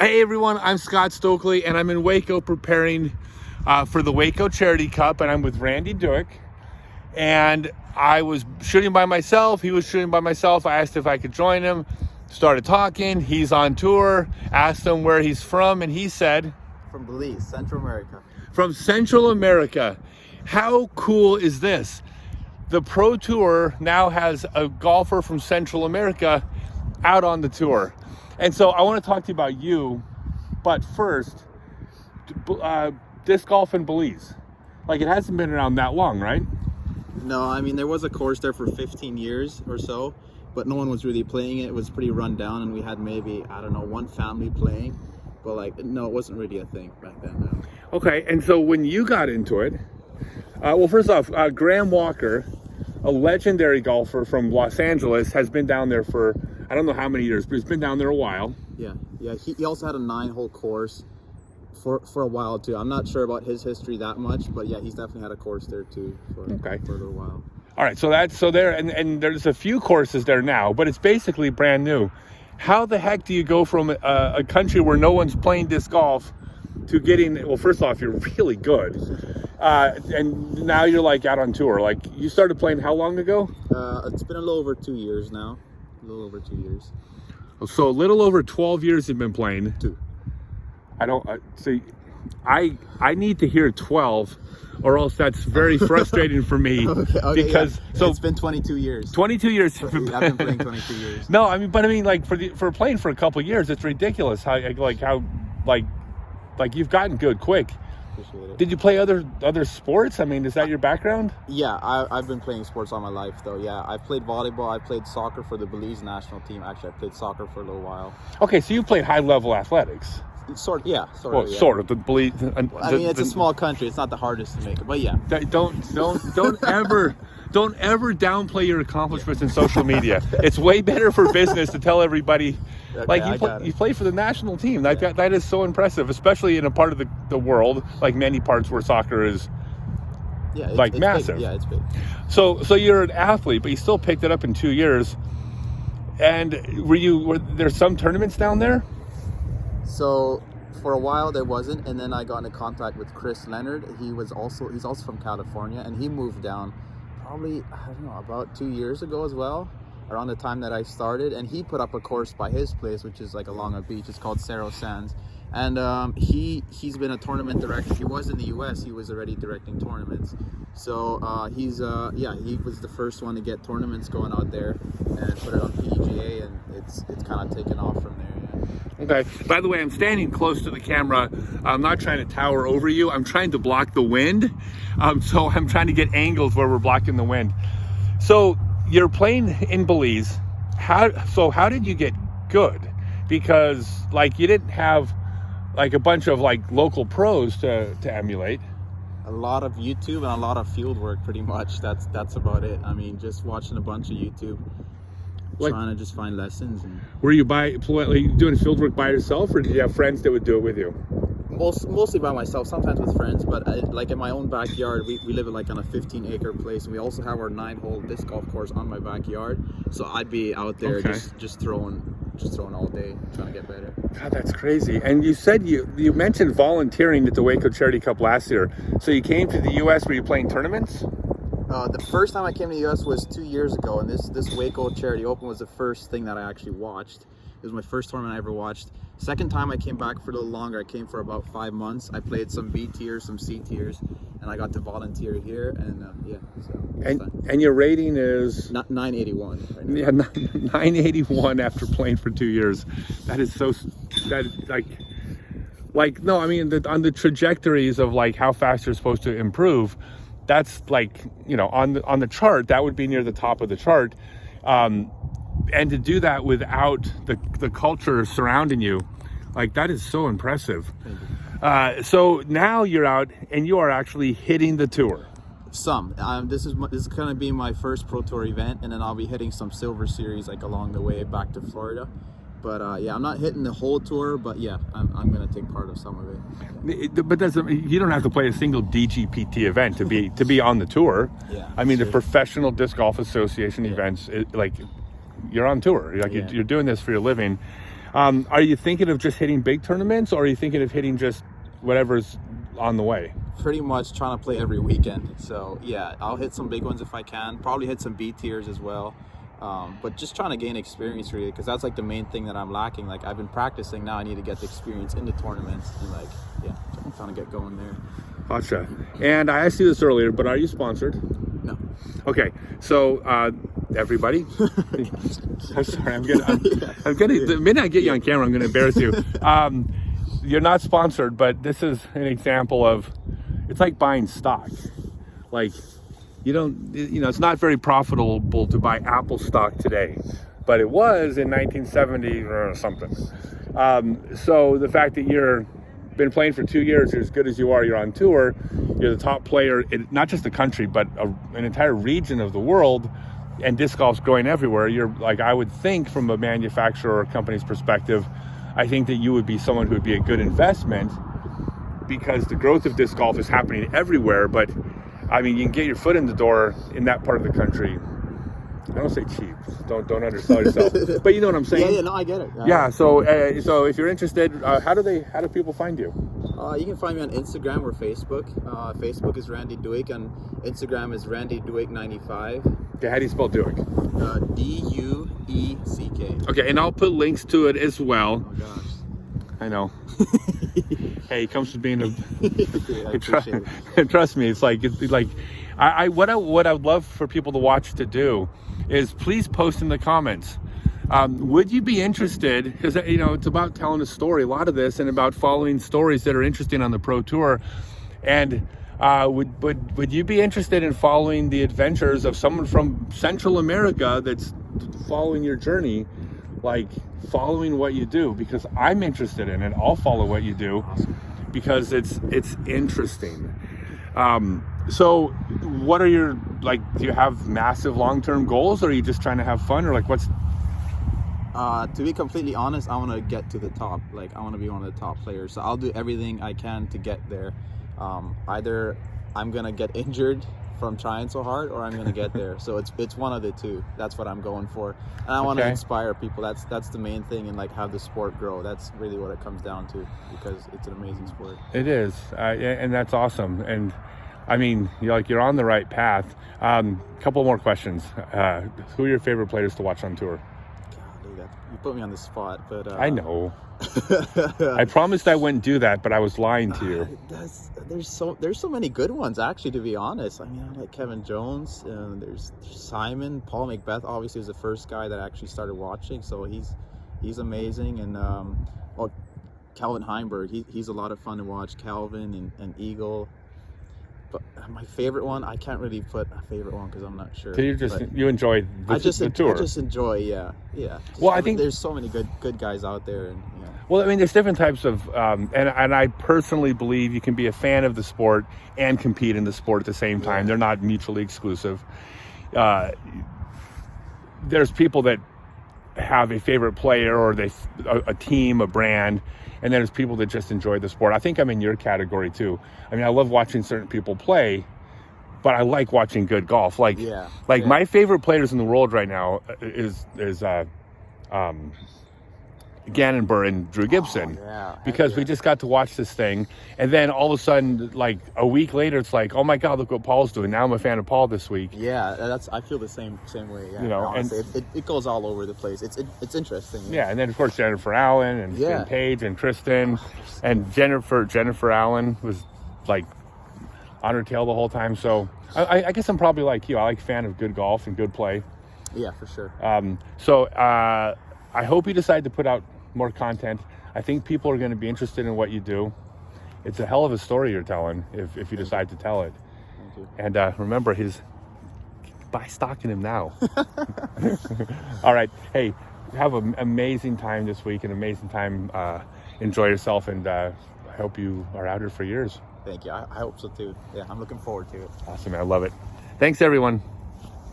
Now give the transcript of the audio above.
Hey everyone, I'm Scott Stokely and I'm in Waco preparing for the Waco Charity Cup, and I'm with Randy Dueck. And I was shooting by myself, he was shooting by myself. I asked if I could join him, started talking, he's on tour, asked him where he's from, and he said, From Belize, Central America. From Central America. How cool is this? The Pro Tour now has a golfer from Central America out on the tour. And so I want to talk to you about you, but first, disc golf in Belize. Like, it hasn't been around that long, right? No, I mean, there was a course there for 15 years or so, but no one was really playing it. It was pretty run down, and we had maybe, I don't know, one family playing. But, like, no, it wasn't really a thing back then, no. Okay, and so when you got into it, well, first off, Graham Walker, a legendary golfer from Los Angeles, has been down there for, I don't know how many years, but he's been down there a while. Yeah. He also had a 9-hole course for a while too. I'm not sure about his history that much, but yeah, he's definitely had a course there too for a little while. All right, so there, and there's a few courses there now, but it's basically brand new. How the heck do you go from a country where no one's playing disc golf to getting, well, first off, you're really good, and now you're like out on tour? Like, you started playing how long ago? It's been a little over 2 years now. A little over 2 years. So a little over 12 years you've been playing. Two. I don't see. I need to hear 12, or else that's very frustrating for me. Okay, because yeah. So it's been 22 years. 22 years. I've been playing 22 years. No, I mean, like for playing for a couple of years, it's ridiculous how you've gotten good quick. Appreciate it. Did you play other sports? I mean, is that your background? Yeah, I've been playing sports all my life, though. Yeah, I played volleyball. I played soccer for the Belize national team. Actually, I played soccer for a little while. Okay, so you played high-level athletics. Sort of. Well, yeah. sort of. The Belize. I mean, it's a small country. It's not the hardest to make it, but yeah. Don't ever downplay your accomplishments in social media. It's way better for business to tell everybody. Okay, Like, you play for the national team. That is so impressive, especially in a part of the world, like many parts where soccer is it's massive. Big. Yeah, it's big. So you're an athlete, but you still picked it up in 2 years. And were there some tournaments down there? So for a while there wasn't, and then I got into contact with Chris Leonard. He's also from California, and he moved down probably, I don't know, about 2 years ago as well, around the time that I started, and he put up a course by his place, which is like along a beach. It's called Cerro Sands, and he's been a tournament director. He was in the US. He was already directing tournaments, so he was the first one to get tournaments going out there and put it on PGA, and it's kind of taken off from there. Okay. By the way, I'm standing close to the camera. I'm not trying to tower over you. I'm trying to block the wind. So I'm trying to get angles where we're blocking the wind. So you're playing in Belize. How did you get good? Because like you didn't have like a bunch of like local pros to emulate. A lot of YouTube and a lot of field work, pretty much. That's about it. I mean, just watching a bunch of YouTube. Trying to just find lessons. Were you doing field work by yourself, or did you have friends that would do it with you? Mostly by myself, sometimes with friends, but like in my own backyard, we live in like on a 15-acre place, and we also have our 9-hole disc golf course on my backyard. So I'd be out there just throwing all day, trying to get better. God, that's crazy. And you said you mentioned volunteering at the Waco Charity Cup last year. So you came to the U.S. Were you playing tournaments? The first time I came to the U.S. was 2 years ago, and this Waco Charity Open was the first thing that I actually watched. It was my first tournament I ever watched. Second time I came back for a little longer. I came for about 5 months. I played some B tiers, some C tiers, and I got to volunteer here, and And your rating is? 981 right now. Yeah, 981 after playing for 2 years. That is so, no, I mean, on the trajectories of like how fast you're supposed to improve, that's like, on the chart, that would be near the top of the chart. And to do that without the culture surrounding you, like, that is so impressive. So now you're out and you are actually hitting the tour. This is going to be my first Pro Tour event, and then I'll be hitting some Silver Series like along the way back to Florida. But I'm not hitting the whole tour, but yeah, I'm going to take part of some of it. But you don't have to play a single DGPT event to be on the tour. Yeah, I mean, the Professional Disc Golf Association events, you're on tour. You're doing this for your living. Are you thinking of just hitting big tournaments, or are you thinking of hitting just whatever's on the way? Pretty much trying to play every weekend. So yeah, I'll hit some big ones if I can. Probably hit some B tiers as well. But just trying to gain experience really, because that's like the main thing that I'm lacking. Like I've been practicing, now I need to get the experience in the tournaments, and like yeah, I'm trying to get going there. Gotcha. And I asked you this earlier, but are you sponsored? No. Okay, so everybody, I'm sorry, I'm getting the minute I get you on camera, I'm going to embarrass you. You're not sponsored, but this is an example of, it's like buying stock. Like it's not very profitable to buy Apple stock today, but it was in 1970 or something. So the fact that you're been playing for 2 years, you're as good as you are, you're on tour, you're the top player in not just the country, but an entire region of the world, and disc golf's growing everywhere. You're like, I would think from a manufacturer or company's perspective, I think that you would be someone who would be a good investment, because the growth of disc golf is happening everywhere. But I mean, you can get your foot in the door in that part of the country. I don't say cheap. Don't undersell yourself. But you know what I'm saying? Yeah, no, I get it. Yeah. So if you're interested, how do people find you? You can find me on Instagram or Facebook. Facebook is Randy Dueck, and Instagram is Randy Dueck 95. Okay, how do you spell Dueck? Dueck. Okay, and I'll put links to it as well. Oh gosh. I know. Hey, it comes to being a. I appreciate it. Trust me, it's like what I would love for people to watch to do is please post in the comments. Would you be interested? Because it's about telling a story. A lot of this, and about following stories that are interesting on the Pro Tour. And would you be interested in following the adventures of someone from Central America that's following your journey, like following what you do? Because I'm interested in it. I'll follow what you do because it's interesting. So what are your, do you have massive long-term goals, or are you just trying to have fun, or what's? To be completely honest, I want to get to the top. I want to be one of the top players. So I'll do everything I can to get there. Either I'm gonna get injured from trying so hard, or I'm gonna get there. So it's one of the two. That's what I'm going for, and I want to inspire people. That's the main thing, and have the sport grow. That's really what it comes down to, because it's an amazing sport. It is, and that's awesome. And I mean, you're on the right path. Couple more questions. Who are your favorite players to watch on tour? God, you put me on the spot, but I know. I promised I wouldn't do that, but I was lying to you. There's so many good ones, actually, to be honest. I mean, I like Kevin Jones, there's Simon. Paul McBeth obviously was the first guy that I actually started watching, so he's amazing. And Calvin Heimberg, he's a lot of fun to watch. Calvin and Eagle. But my favorite one, I can't really put a favorite one because I'm not sure. So you enjoy the tour? I just enjoy, yeah. Well, I think there's so many good guys out there, and yeah. Well, I mean, there's different types of, and I personally believe you can be a fan of the sport and compete in the sport at the same time. They're not mutually exclusive. There's people that have a favorite player, or a team, a brand, and then there's people that just enjoy the sport. I think I'm in your category too. I mean, I love watching certain people play, but I like watching good golf. My favorite players in the world right now is Gannon Burr and Drew Gibson, because we just got to watch this thing, and then all of a sudden, a week later, it's like, oh my God, look what Paul's doing. Now I'm a fan of Paul this week. Yeah, I feel the same way. Yeah, honestly, and it goes all over the place. It's interesting. Yeah, and then of course Jennifer Allen and Paige and Kristen, and Jennifer Allen was on her tail the whole time. So I guess I'm probably like you. I like fan of good golf and good play. Yeah, for sure. So I hope you decide to put out more content. I think people are going to be interested in what you do. It's a hell of a story you're telling if you decide to tell it. Thank you. And remember, buy stock in him now. All right. Hey, have an amazing time this week, an amazing time. Enjoy yourself, and I hope you are out here for years. Thank you. I hope so too. Yeah, I'm looking forward to it. Awesome, man. I love it. Thanks, everyone.